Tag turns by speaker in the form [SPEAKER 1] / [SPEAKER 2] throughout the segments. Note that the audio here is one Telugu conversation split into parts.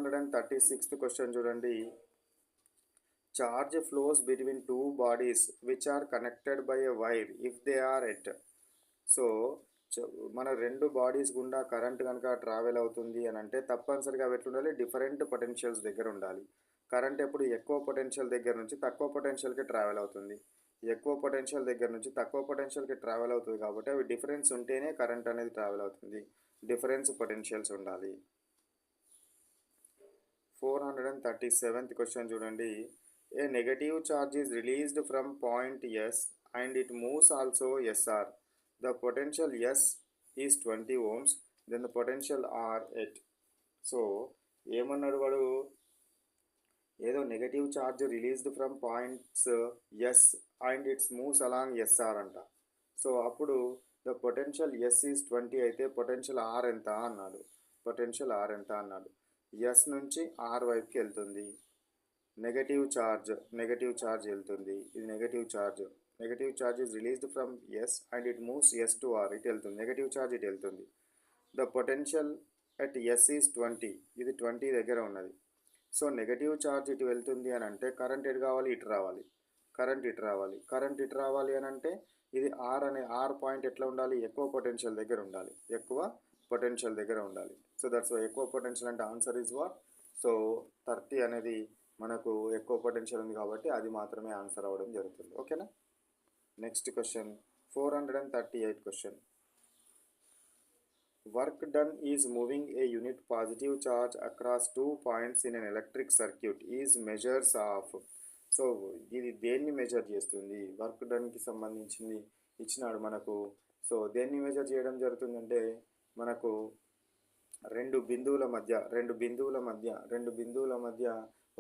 [SPEAKER 1] 436th క్వశ్చన్ చూడండి. Charge flows between two bodies which are connected by a wire if they are at. So మన రెండు బాడీస్ గుండా కరెంట్ కనుక ట్రావెల్ అవుతుంది అని అంటే తప్పనిసరిగా అవి ఎట్లుండాలి, డిఫరెంట్ పొటెన్షియల్స్ దగ్గర ఉండాలి. కరెంట్ ఎప్పుడు ఎక్కువ పొటెన్షియల్ దగ్గర నుంచి తక్కువ పొటెన్షియల్కి ట్రావెల్ అవుతుంది, ఎక్కువ పొటెన్షియల్ దగ్గర నుంచి తక్కువ పొటెన్షియల్కి ట్రావెల్ అవుతుంది కాబట్టి అవి డిఫరెన్స్ ఉంటేనే కరెంట్ అనేది ట్రావెల్ అవుతుంది. డిఫరెన్స్ పొటెన్షియల్స్ ఉండాలి. 437th క్వశ్చన్ చూడండి. A negative charge is released from point S and it moves also SR. The potential S is 20 ohms, then the potential R at. So ఏమన్నాడు వాడు, ఏదో negative charge released from points S and its moves along SR అంట. సో అప్పుడు ద పొటెన్షియల్ ఎస్ ఈజ్ 20 అయితే పొటెన్షియల్ ఆర్ ఎంత అన్నాడు. పొటెన్షియల్ ఆర్ ఎంత అన్నాడు. ఎస్ నుంచి ఆర్ వైపుకి వెళ్తుంది నెగటివ్ ఛార్జ్ వెళ్తుంది. ఇది negative charge is released from S and it moves S to R, ఇటు వెళ్తుంది. నెగటివ్ ఛార్జ్ ఇటు వెళ్తుంది. The potential at S is 20, ఇది 20 దగ్గర ఉన్నది. సో నెగటివ్ ఛార్జ్ ఇటు వెళ్తుంది అని అంటే కరెంట్ ఎటు కావాలి, ఇటు రావాలి. కరెంట్ ఇటు రావాలి అని అంటే ఇది ఆర్ పాయింట్ ఎట్లా ఉండాలి, ఎక్కువ పొటెన్షియల్ దగ్గర ఉండాలి. సో దట్స్ ఎక్కువ పొటెన్షియల్ అంటే ఆన్సర్ ఇస్ వాట్. సో 30 అనేది మనకు ఎక్కువ పొటెన్షియల్ ఉంది కాబట్టి అది మాత్రమే ఆన్సర్ అవ్వడం జరుగుతుంది. ఓకేనా. Next question 438 question. Work done is moving a unit positive charge across 2 points in an electric circuit is measures of. So ఇది దేన్ని మెజర్ చేస్తుంది, వర్క్ డన్కి సంబంధించింది ఇచ్చినాడు మనకు. సో దేన్ని మెజర్ చేయడం జరుగుతుందంటే మనకు రెండు బిందువుల మధ్య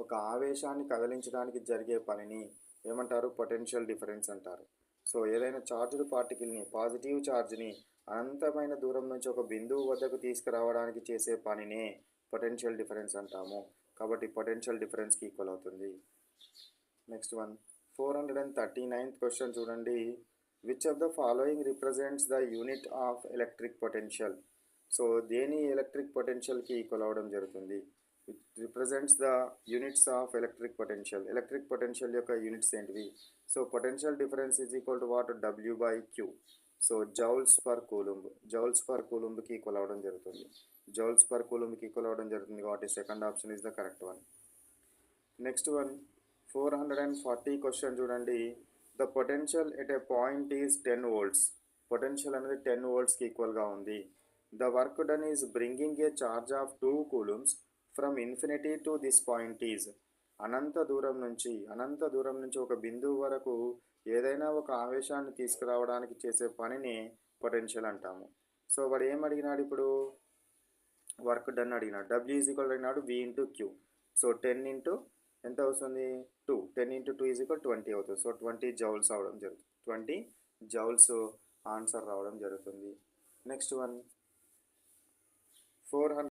[SPEAKER 1] ఒక ఆవేశాన్ని కదిలించడానికి జరిగే పనిని ఏమంటారు, పొటెన్షియల్ డిఫరెన్స్ అంటారు. సో ఏదైనా చార్జ్డ్ పార్టికల్ని, పాజిటివ్ ఛార్జ్ని అనంతమైన దూరం నుంచి ఒక బిందువు వద్దకు తీసుకురావడానికి చేసే పనినే పొటెన్షియల్ డిఫరెన్స్ అంటాము. కాబట్టి పొటెన్షియల్ డిఫరెన్స్కి ఈక్వల్ అవుతుంది. నెక్స్ట్ వన్ 439th క్వశ్చన్ చూడండి. Which of the following represents the unit of electric potential. So దేని ఎలక్ట్రిక్ పొటెన్షియల్కి ఈక్వల్ అవ్వడం జరుగుతుంది. It represents the units of electric potential యొక్క యూనిట్స్ ఏంటివి. So potential difference is equal to what, W/Q. So joules per కూలుంబ్కి ఈక్వల్ అవ్వడం జరుగుతుంది. కాబట్టి second option is the correct one. Next one 440 question చూడండి. The potential at a point is 10 volts. Potential అనేది 10 voltsకి ఈక్వల్గా ఉంది. The work done is bringing a charge of 2 coulombs from infinity to this point is. అనంత దూరం నుంచి ఒక బిందువు వరకు ఏదైనా ఒక ఆవేశాన్ని తీసుకురావడానికి చేసే పనిని పొటెన్షియల్ అంటాము. సో వాడు ఏం అడిగినాడు, ఇప్పుడు వర్క్ డన్ అడిగినాడు. W ఈజ్ ఈక్వల్ అడిగినాడు V/Q. సో 10 ఇంటూ ఎంత అవుతుంది 2, 10 ఇంటూ 2 ఈజ్ ఈక్వల్ 20 అవుతుంది. సో 20 జౌల్స్ అవడం జరుగుతుంది. 20 జౌల్స్ ఆన్సర్ రావడం జరుగుతుంది. Next one 400